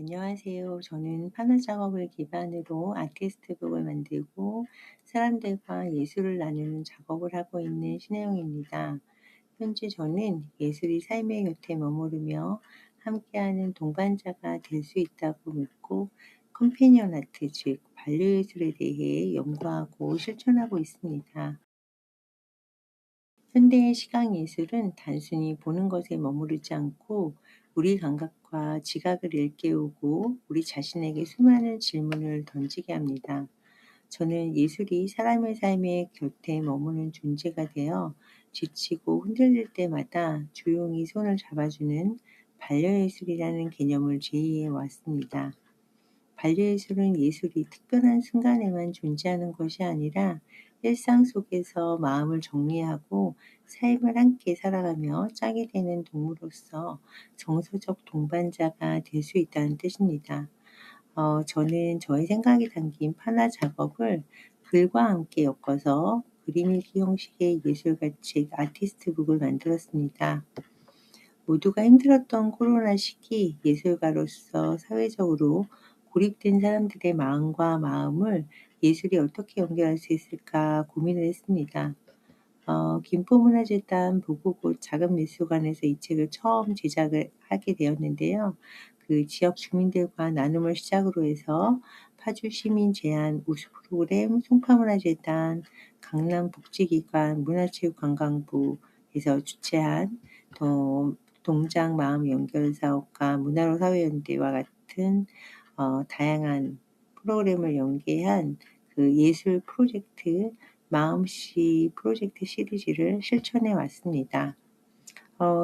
안녕하세요. 저는 판화 작업을 기반으로 아티스트북을 만들고 사람들과 예술을 나누는 작업을 하고 있는 신혜영입니다. 현재 저는 예술이 삶의 곁에 머무르며 함께하는 동반자가 될 수 있다고 믿고 컴패니언 아트, 즉 반려예술에 대해 연구하고 실천하고 있습니다. 현대의 시각예술은 단순히 보는 것에 머무르지 않고 우리 감각과 지각을 일깨우고 우리 자신에게 수많은 질문을 던지게 합니다. 저는 예술이 사람의 삶의 곁에 머무는 존재가 되어 지치고 흔들릴 때마다 조용히 손을 잡아주는 반려예술이라는 개념을 제의해 왔습니다. 반려예술은 예술이 특별한 순간에만 존재하는 것이 아니라 일상 속에서 마음을 정리하고 삶을 함께 살아가며 짝이 되는 동물로서 정서적 동반자가 될 수 있다는 뜻입니다. 저는 저의 생각이 담긴 판화 작업을 글과 함께 엮어서 그림 일기 형식의 예술가책 아티스트북을 만들었습니다. 모두가 힘들었던 코로나 시기 예술가로서 사회적으로 고립된 사람들의 마음과 마음을 예술이 어떻게 연결할 수 있을까 고민을 했습니다. 김포문화재단 보고곳 작은미술관에서 이 책을 처음 제작을 하게 되었는데요. 그 지역 주민들과 나눔을 시작으로 해서 파주 시민 제안 우수 프로그램, 송파문화재단, 강남복지기관, 문화체육관광부에서 주최한 동장 마음 연결 사업과 문화로 사회연대와 같은 다양한 프로그램을 연계한 그 예술 프로젝트 마음씨 프로젝트 시리즈를 실천해 왔습니다.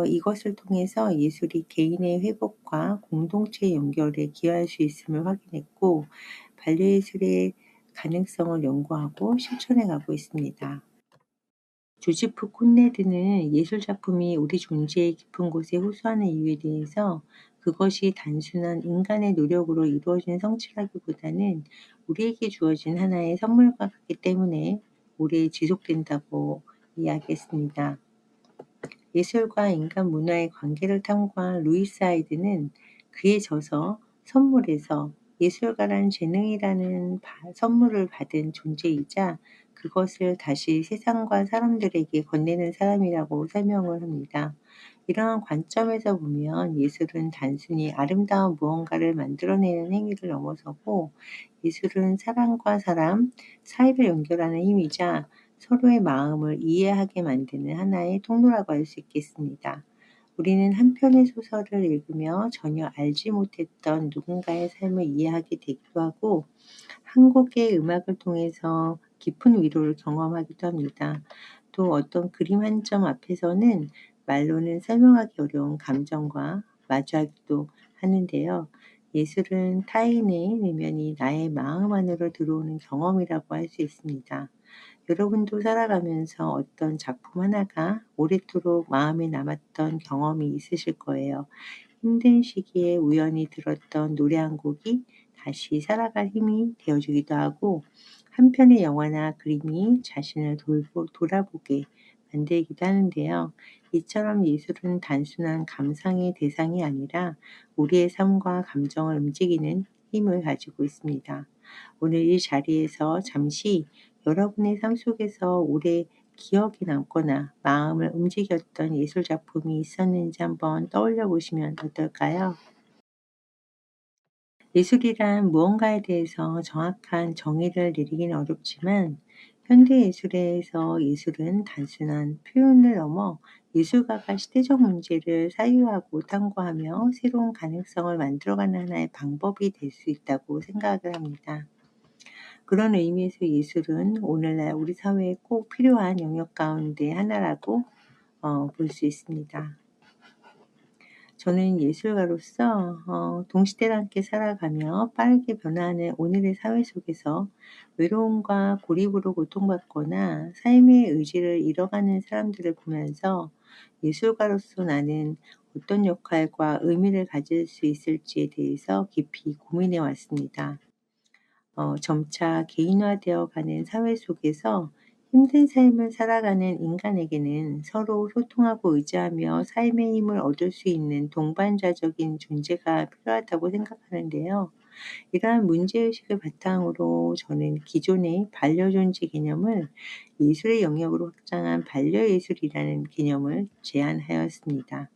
이것을 통해서 예술이 개인의 회복과 공동체 연결에 기여할 수 있음을 확인했고 반려예술의 가능성을 연구하고 실천해 가고 있습니다. 조지프 콘레드는 예술 작품이 우리 존재의 깊은 곳에 호소하는 이유에 대해서 그것이 단순한 인간의 노력으로 이루어진 성취라기보다는 우리에게 주어진 하나의 선물과 같기 때문에 오래 지속된다고 이야기했습니다. 예술과 인간 문화의 관계를 탐구한 루이스 하이드는 그의 저서 선물에서 예술가란 재능이라는 선물을 받은 존재이자 그것을 다시 세상과 사람들에게 건네는 사람이라고 설명을 합니다. 이러한 관점에서 보면 예술은 단순히 아름다운 무언가를 만들어내는 행위를 넘어서고 예술은 사람과 사람, 사이를 연결하는 힘이자 서로의 마음을 이해하게 만드는 하나의 통로라고 할 수 있겠습니다. 우리는 한 편의 소설을 읽으며 전혀 알지 못했던 누군가의 삶을 이해하게 되기도 하고 한 곡의 음악을 통해서 깊은 위로를 경험하기도 합니다. 또 어떤 그림 한 점 앞에서는 말로는 설명하기 어려운 감정과 마주하기도 하는데요. 예술은 타인의 내면이 나의 마음 안으로 들어오는 경험이라고 할 수 있습니다. 여러분도 살아가면서 어떤 작품 하나가 오래도록 마음에 남았던 경험이 있으실 거예요. 힘든 시기에 우연히 들었던 노래 한 곡이 다시 살아갈 힘이 되어주기도 하고 한 편의 영화나 그림이 자신을 돌아보게 만들기도 하는데요. 이처럼 예술은 단순한 감상의 대상이 아니라 우리의 삶과 감정을 움직이는 힘을 가지고 있습니다. 오늘 이 자리에서 잠시 여러분의 삶 속에서 오래 기억에 남거나 마음을 움직였던 예술 작품이 있었는지 한번 떠올려 보시면 어떨까요? 예술이란 무언가에 대해서 정확한 정의를 내리기는 어렵지만 현대 예술에서 예술은 단순한 표현을 넘어 예술가가 시대적 문제를 사유하고 탐구하며 새로운 가능성을 만들어가는 하나의 방법이 될 수 있다고 생각을 합니다. 그런 의미에서 예술은 오늘날 우리 사회에 꼭 필요한 영역 가운데 하나라고 볼 수 있습니다. 저는 예술가로서 동시대를 함께 살아가며 빠르게 변화하는 오늘의 사회 속에서 외로움과 고립으로 고통받거나 삶의 의지를 잃어가는 사람들을 보면서 예술가로서 나는 어떤 역할과 의미를 가질 수 있을지에 대해서 깊이 고민해 왔습니다. 점차 개인화되어 가는 사회 속에서 힘든 삶을 살아가는 인간에게는 서로 소통하고 의지하며 삶의 힘을 얻을 수 있는 동반자적인 존재가 필요하다고 생각하는데요. 이러한 문제의식을 바탕으로 저는 기존의 반려존재 개념을 예술의 영역으로 확장한 반려예술이라는 개념을 제안하였습니다.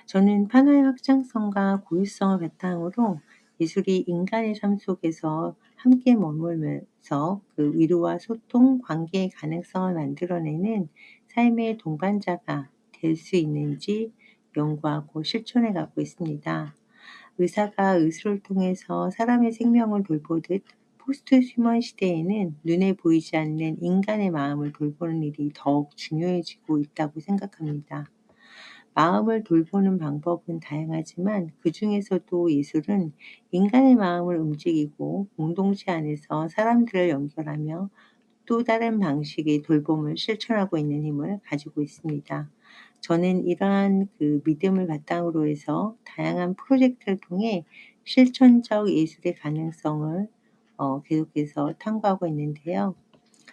저는 판화의 확장성과 고유성을 바탕으로 예술이 인간의 삶 속에서 함께 머물면서 그 위로와 소통, 관계의 가능성을 만들어내는 삶의 동반자가 될 수 있는지 연구하고 실천해 가고 있습니다. 의사가 의술을 통해서 사람의 생명을 돌보듯 포스트 휴먼 시대에는 눈에 보이지 않는 인간의 마음을 돌보는 일이 더욱 중요해지고 있다고 생각합니다. 마음을 돌보는 방법은 다양하지만 그중에서도 예술은 인간의 마음을 움직이고 공동체 안에서 사람들을 연결하며 또 다른 방식의 돌봄을 실천하고 있는 힘을 가지고 있습니다. 저는 이러한 그 믿음을 바탕으로 해서 다양한 프로젝트를 통해 실천적 예술의 가능성을 계속해서 탐구하고 있는데요.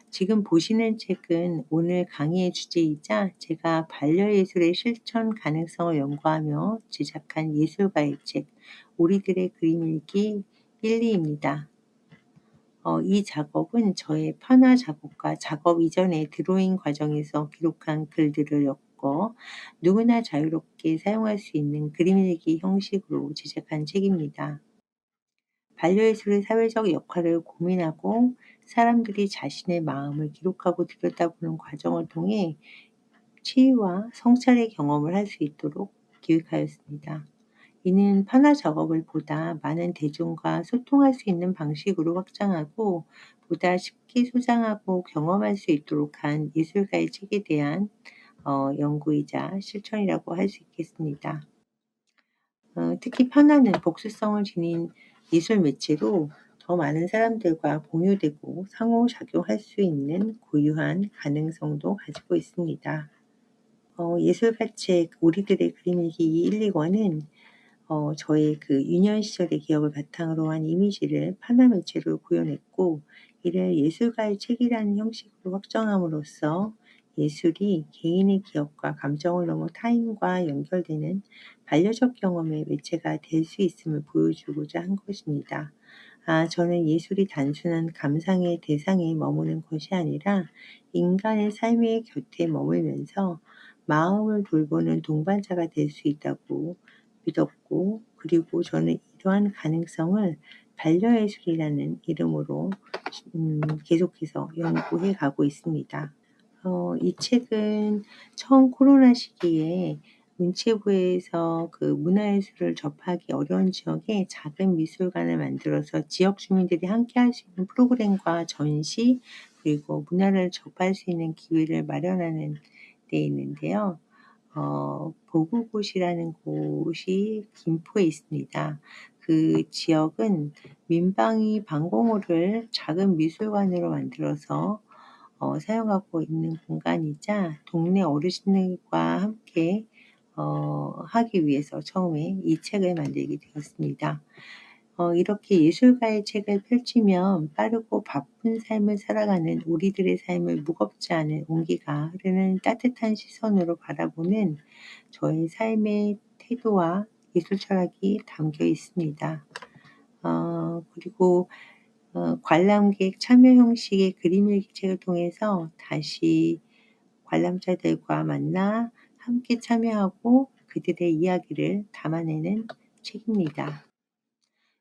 지금 보시는 책은 오늘 강의의 주제이자 제가 반려예술의 실천 가능성을 연구하며 제작한 예술가의 책 우리들의 그림 읽기 1-2입니다. 이 작업은 저의 판화 작업과 작업 이전의 드로잉 과정에서 기록한 글들을 엮어 누구나 자유롭게 사용할 수 있는 그림 읽기 형식으로 제작한 책입니다. 반려예술의 사회적 역할을 고민하고 사람들이 자신의 마음을 기록하고 들여다보는 과정을 통해 치유와 성찰의 경험을 할 수 있도록 기획하였습니다. 이는 판화 작업을 보다 많은 대중과 소통할 수 있는 방식으로 확장하고 보다 쉽게 소장하고 경험할 수 있도록 한 예술가의 책에 대한 연구이자 실천이라고 할 수 있겠습니다. 특히 판화는 복수성을 지닌 예술 매체로 더 많은 사람들과 공유되고 상호작용할 수 있는 고유한 가능성도 가지고 있습니다. 예술가 책 우리들의 그림 읽기 1-2권은 저의 그 유년 시절의 기억을 바탕으로 한 이미지를 판화 매체로 구현했고 이를 예술가의 책이라는 형식으로 확정함으로써 예술이 개인의 기억과 감정을 넘어 타인과 연결되는 반려적 경험의 매체가 될 수 있음을 보여주고자 한 것입니다. 저는 예술이 단순한 감상의 대상에 머무는 것이 아니라 인간의 삶의 곁에 머물면서 마음을 돌보는 동반자가 될 수 있다고 믿었고 그리고 저는 이러한 가능성을 반려예술이라는 이름으로 계속해서 연구해 가고 있습니다. 이 책은 처음 코로나 시기에 문체부에서 그 문화예술을 접하기 어려운 지역에 작은 미술관을 만들어서 지역 주민들이 함께할 수 있는 프로그램과 전시 그리고 문화를 접할 수 있는 기회를 마련하는 데 있는데요. 보구곳이라는 곳이 김포에 있습니다. 그 지역은 민방위 방공호를 작은 미술관으로 만들어서 사용하고 있는 공간이자 동네 어르신들과 함께 하기 위해서 처음에 이 책을 만들게 되었습니다. 이렇게 예술가의 책을 펼치면 빠르고 바쁜 삶을 살아가는 우리들의 삶을 무겁지 않은 온기가 흐르는 따뜻한 시선으로 바라보는 저의 삶의 태도와 예술 철학이 담겨 있습니다. 그리고 관람객 참여 형식의 그림 읽기 책을 통해서 다시 관람자들과 만나 함께 참여하고 그들의 이야기를 담아내는 책입니다.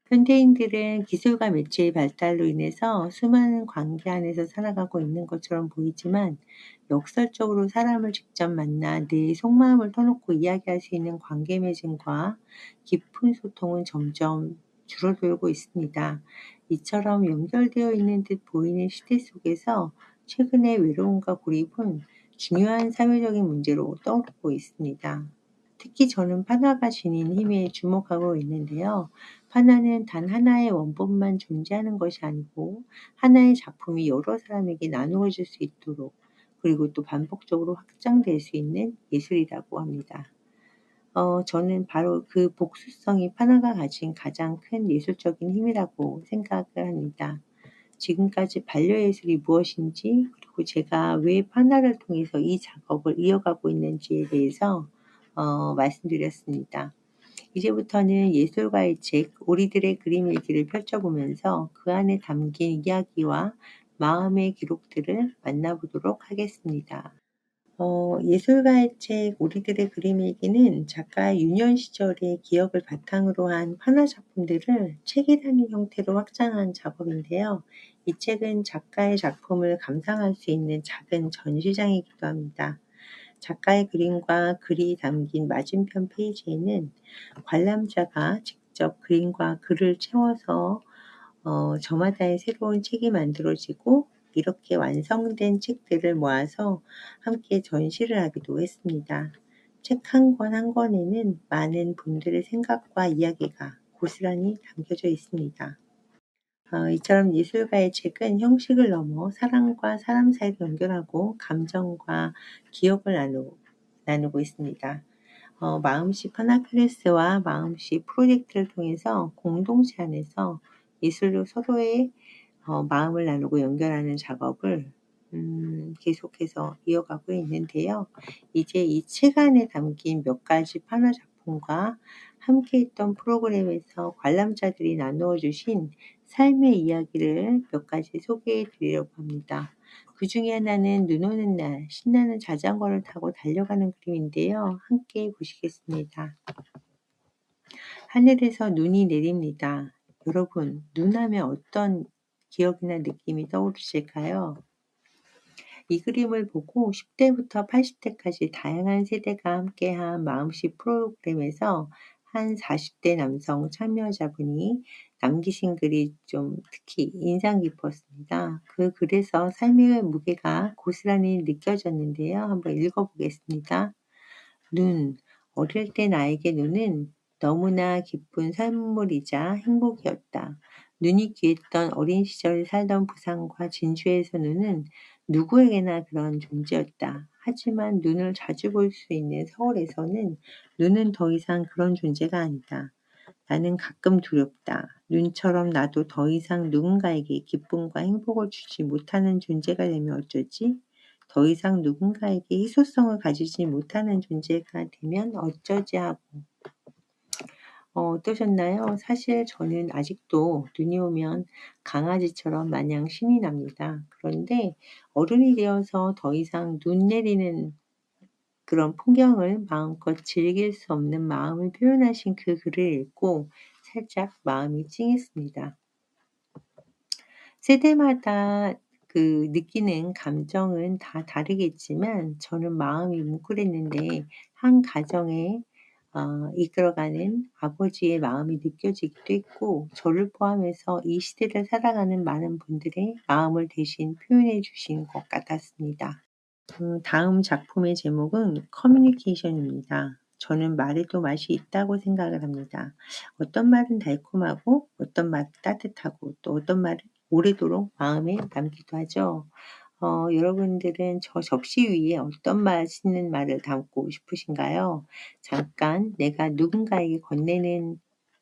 현대인들은 기술과 매체의 발달로 인해서 수많은 관계 안에서 살아가고 있는 것처럼 보이지만 역설적으로 사람을 직접 만나 내 속마음을 터놓고 이야기할 수 있는 관계 맺음과 깊은 소통은 점점 줄어들고 있습니다. 이처럼 연결되어 있는 듯 보이는 시대 속에서 최근의 외로움과 고립은 중요한 사회적인 문제로 떠오르고 있습니다. 특히 저는 판화가 지닌 힘에 주목하고 있는데요. 판화는 단 하나의 원본만 존재하는 것이 아니고 하나의 작품이 여러 사람에게 나누어질 수 있도록 그리고 또 반복적으로 확장될 수 있는 예술이라고 합니다. 저는 바로 그 복수성이 판화가 가진 가장 큰 예술적인 힘이라고 생각을 합니다. 지금까지 반려예술이 무엇인지, 그리고 제가 왜 파나를 통해서 이 작업을 이어가고 있는지에 대해서 말씀드렸습니다. 이제부터는 예술가의 책 우리들의 그림 일기를 펼쳐보면서 그 안에 담긴 이야기와 마음의 기록들을 만나보도록 하겠습니다. 예술가의 책 우리들의 그림 일기는 작가의 유년 시절의 기억을 바탕으로 한 판화 작품들을 책이라는 형태로 확장한 작업인데요. 이 책은 작가의 작품을 감상할 수 있는 작은 전시장이기도 합니다. 작가의 그림과 글이 담긴 맞은편 페이지에는 관람자가 직접 그림과 글을 채워서 저마다의 새로운 책이 만들어지고, 이렇게 완성된 책들을 모아서 함께 전시를 하기도 했습니다. 책 한 권 한 권에는 많은 분들의 생각과 이야기가 고스란히 담겨져 있습니다. 이처럼 예술가의 책은 형식을 넘어 사람과 사람 사이를 연결하고 감정과 기억을 나누고 있습니다. 마음씨 파나클레스와 마음씨 프로젝트를 통해서 공동체 안에서 예술로 서로의 마음을 나누고 연결하는 작업을 계속해서 이어가고 있는데요. 이제 이 책 안에 담긴 몇 가지 판화 작품과 함께 했던 프로그램에서 관람자들이 나누어 주신 삶의 이야기를 몇 가지 소개해 드리려고 합니다. 그 중에 하나는 눈 오는 날 신나는 자전거를 타고 달려가는 그림인데요. 함께 보시겠습니다. 하늘에서 눈이 내립니다. 여러분, 눈 하면 어떤 기억이나 느낌이 떠오르실까요? 이 그림을 보고 10대부터 80대까지 다양한 세대가 함께한 마음씨 프로그램에서 한 40대 남성 참여자분이 남기신 글이 좀 특히 인상 깊었습니다. 그 글에서 삶의 무게가 고스란히 느껴졌는데요. 한번 읽어보겠습니다. 눈. 어릴 때 나에게 눈은 너무나 기쁜 선물이자 행복이었다. 눈이 귀했던 어린 시절 살던 부산과 진주에서 눈은 누구에게나 그런 존재였다. 하지만 눈을 자주 볼 수 있는 서울에서는 눈은 더 이상 그런 존재가 아니다. 나는 가끔 두렵다. 눈처럼 나도 더 이상 누군가에게 기쁨과 행복을 주지 못하는 존재가 되면 어쩌지? 더 이상 누군가에게 희소성을 가지지 못하는 존재가 되면 어쩌지 하고. 어떠셨나요? 사실 저는 아직도 눈이 오면 강아지처럼 마냥 신이 납니다. 그런데 어른이 되어서 더 이상 눈 내리는 그런 풍경을 마음껏 즐길 수 없는 마음을 표현하신 그 글을 읽고 살짝 마음이 찡했습니다. 세대마다 그 느끼는 감정은 다 다르겠지만 저는 마음이 뭉클했는데, 한 가정에 이끌어가는 아버지의 마음이 느껴지기도 했고, 저를 포함해서 이 시대를 살아가는 많은 분들의 마음을 대신 표현해 주신 것 같았습니다. 다음 작품의 제목은 커뮤니케이션입니다. 저는 말에도 맛이 있다고 생각을 합니다. 어떤 말은 달콤하고 어떤 말은 따뜻하고 또 어떤 말은 오래도록 마음에 남기도 하죠. 여러분들은 저 접시 위에 어떤 맛있는 말을 담고 싶으신가요? 잠깐 내가 누군가에게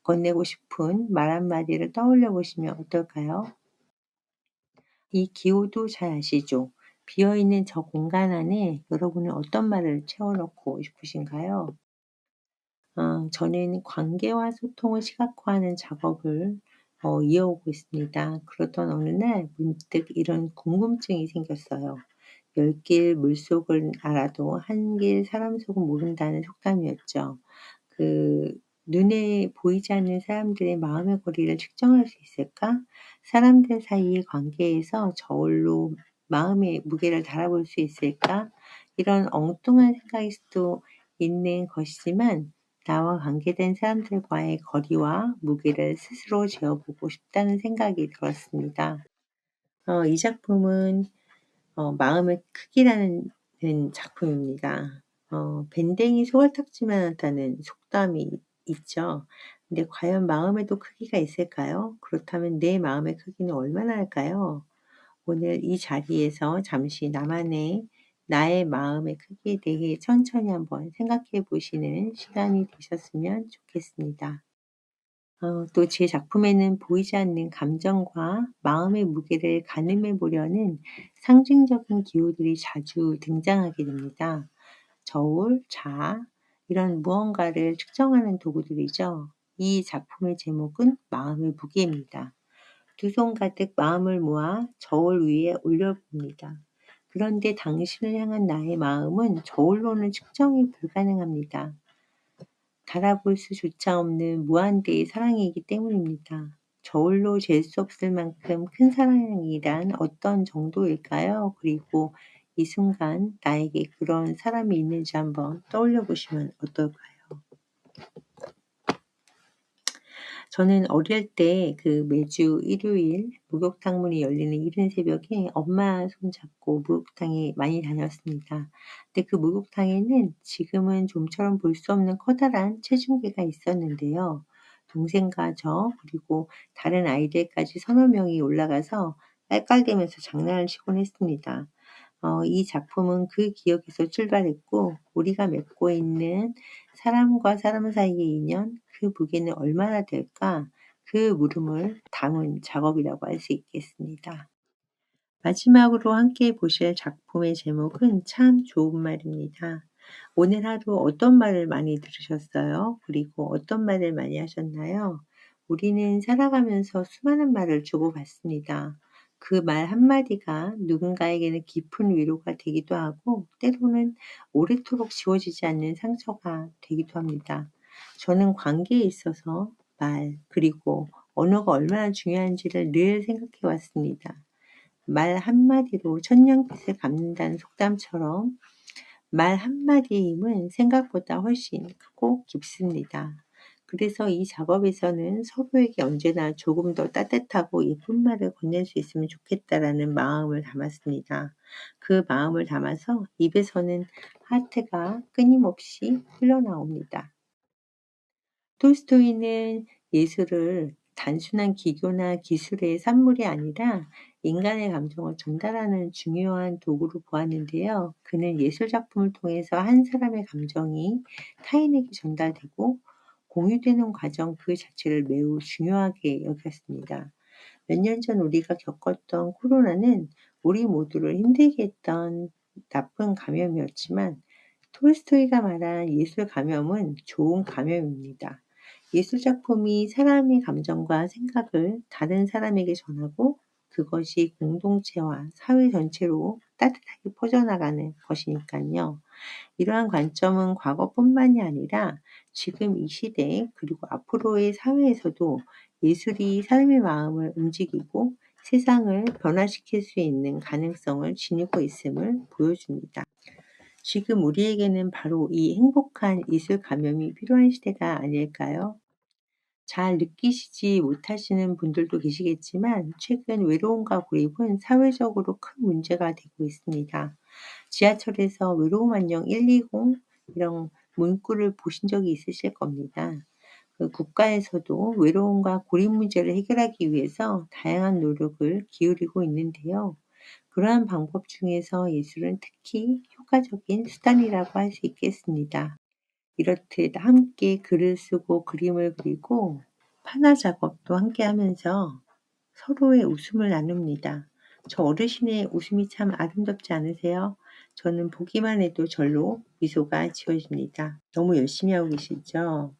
건네고 싶은 말 한마디를 떠올려 보시면 어떨까요? 이 기호도 잘 아시죠? 비어있는 저 공간 안에 여러분은 어떤 말을 채워 넣고 싶으신가요? 저는 관계와 소통을 시각화하는 작업을 이어오고 있습니다. 그러던 어느 날 문득 이런 궁금증이 생겼어요. 10길 물속을 알아도 한 길 사람 속은 모른다는 속담이었죠. 그 눈에 보이지 않는 사람들의 마음의 거리를 측정할 수 있을까? 사람들 사이의 관계에서 저울로 마음의 무게를 달아볼 수 있을까? 이런 엉뚱한 생각일 수도 있는 것이지만, 나와 관계된 사람들과의 거리와 무게를 스스로 재어보고 싶다는 생각이 들었습니다. 이 작품은 마음의 크기라는 작품입니다. 밴댕이 소갈딱지만 하다는 속담이 있죠. 근데 과연 마음에도 크기가 있을까요? 그렇다면 내 마음의 크기는 얼마나 할까요? 오늘 이 자리에서 잠시 나의 마음의 크기에 대해 천천히 한번 생각해 보시는 시간이 되셨으면 좋겠습니다. 또 제 작품에는 보이지 않는 감정과 마음의 무게를 가늠해 보려는 상징적인 기호들이 자주 등장하게 됩니다. 저울, 자, 이런 무언가를 측정하는 도구들이죠. 이 작품의 제목은 마음의 무게입니다. 두 손 가득 마음을 모아 저울 위에 올려봅니다. 그런데 당신을 향한 나의 마음은 저울로는 측정이 불가능합니다. 달아볼 수조차 없는 무한대의 사랑이기 때문입니다. 저울로 잴 수 없을 만큼 큰 사랑이란 어떤 정도일까요? 그리고 이 순간 나에게 그런 사람이 있는지 한번 떠올려 보시면 어떨까요? 저는 어릴 때 매주 일요일 목욕탕 문이 열리는 이른 새벽에 엄마 손잡고 목욕탕에 많이 다녔습니다. 근데 그 목욕탕에는 지금은 좀처럼 볼 수 없는 커다란 체중계가 있었는데요. 동생과 저 그리고 다른 아이들까지 서너 명이 올라가서 깔깔대면서 장난을 치곤 했습니다. 이 작품은 그 기억에서 출발했고 우리가 맺고 있는 사람과 사람 사이의 인연, 그 무게는 얼마나 될까? 그 물음을 담은 작업이라고 할 수 있겠습니다. 마지막으로 함께 보실 작품의 제목은 참 좋은 말입니다. 오늘 하루 어떤 말을 많이 들으셨어요? 그리고 어떤 말을 많이 하셨나요? 우리는 살아가면서 수많은 말을 주고받습니다. 그 말 한마디가 누군가에게는 깊은 위로가 되기도 하고 때로는 오래도록 지워지지 않는 상처가 되기도 합니다. 저는 관계에 있어서 말 그리고 언어가 얼마나 중요한지를 늘 생각해 왔습니다. 말 한마디로 천년빛을 갚는다는 속담처럼 말 한마디의 힘은 생각보다 훨씬 크고 깊습니다. 그래서 이 작업에서는 서로에게 언제나 조금 더 따뜻하고 예쁜 말을 건넬 수 있으면 좋겠다라는 마음을 담았습니다. 그 마음을 담아서 입에서는 하트가 끊임없이 흘러나옵니다. 톨스토이는 예술을 단순한 기교나 기술의 산물이 아니라 인간의 감정을 전달하는 중요한 도구로 보았는데요. 그는 예술 작품을 통해서 한 사람의 감정이 타인에게 전달되고 공유되는 과정 그 자체를 매우 중요하게 여겼습니다. 몇 년 전 우리가 겪었던 코로나는 우리 모두를 힘들게 했던 나쁜 감염이었지만 톨스토이가 말한 예술 감염은 좋은 감염입니다. 예술 작품이 사람의 감정과 생각을 다른 사람에게 전하고 그것이 공동체와 사회 전체로 따뜻하게 퍼져나가는 것이니까요. 이러한 관점은 과거뿐만이 아니라 지금 이 시대 그리고 앞으로의 사회에서도 예술이 사람의 마음을 움직이고 세상을 변화시킬 수 있는 가능성을 지니고 있음을 보여줍니다. 지금 우리에게는 바로 이 행복한 예술 감염이 필요한 시대가 아닐까요? 잘 느끼시지 못하시는 분들도 계시겠지만 최근 외로움과 고립은 사회적으로 큰 문제가 되고 있습니다. 지하철에서 외로움 안녕 120 이런 문구를 보신 적이 있으실 겁니다. 국가에서도 외로움과 고립 문제를 해결하기 위해서 다양한 노력을 기울이고 있는데요. 그러한 방법 중에서 예술은 특히 효과적인 수단이라고 할 수 있겠습니다. 이렇듯 함께 글을 쓰고 그림을 그리고 판화 작업도 함께 하면서 서로의 웃음을 나눕니다. 저 어르신의 웃음이 참 아름답지 않으세요? 저는 보기만 해도 절로 미소가 지어집니다. 너무 열심히 하고 계시죠?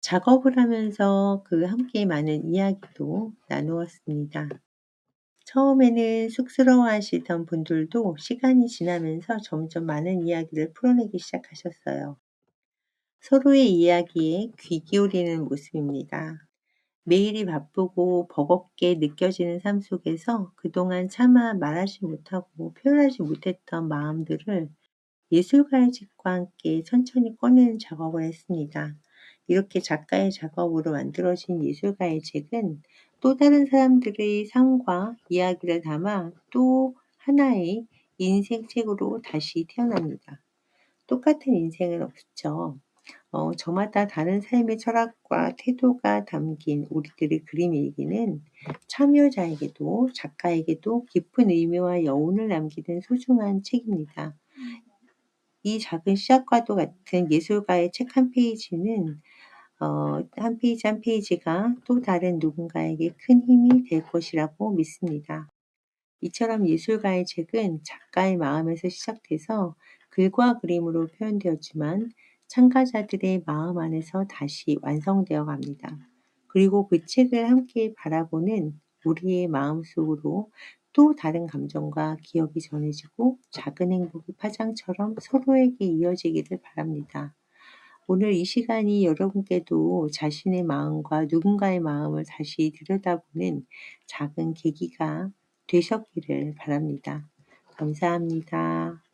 작업을 하면서 함께 많은 이야기도 나누었습니다. 처음에는 쑥스러워하시던 분들도 시간이 지나면서 점점 많은 이야기를 풀어내기 시작하셨어요. 서로의 이야기에 귀 기울이는 모습입니다. 매일이 바쁘고 버겁게 느껴지는 삶 속에서 그동안 차마 말하지 못하고 표현하지 못했던 마음들을 예술가의 책과 함께 천천히 꺼내는 작업을 했습니다. 이렇게 작가의 작업으로 만들어진 예술가의 책은 또 다른 사람들의 삶과 이야기를 담아 또 하나의 인생책으로 다시 태어납니다. 똑같은 인생은 없죠. 저마다 다른 삶의 철학과 태도가 담긴 우리들의 그림 일기는 참여자에게도 작가에게도 깊은 의미와 여운을 남기는 소중한 책입니다. 이 작은 시작과도 같은 예술가의 책 한 페이지는 한 페이지 한 페이지가 또 다른 누군가에게 큰 힘이 될 것이라고 믿습니다. 이처럼 예술가의 책은 작가의 마음에서 시작돼서 글과 그림으로 표현되었지만 참가자들의 마음 안에서 다시 완성되어 갑니다. 그리고 그 책을 함께 바라보는 우리의 마음속으로 또 다른 감정과 기억이 전해지고 작은 행복의 파장처럼 서로에게 이어지기를 바랍니다. 오늘 이 시간이 여러분께도 자신의 마음과 누군가의 마음을 다시 들여다보는 작은 계기가 되셨기를 바랍니다. 감사합니다.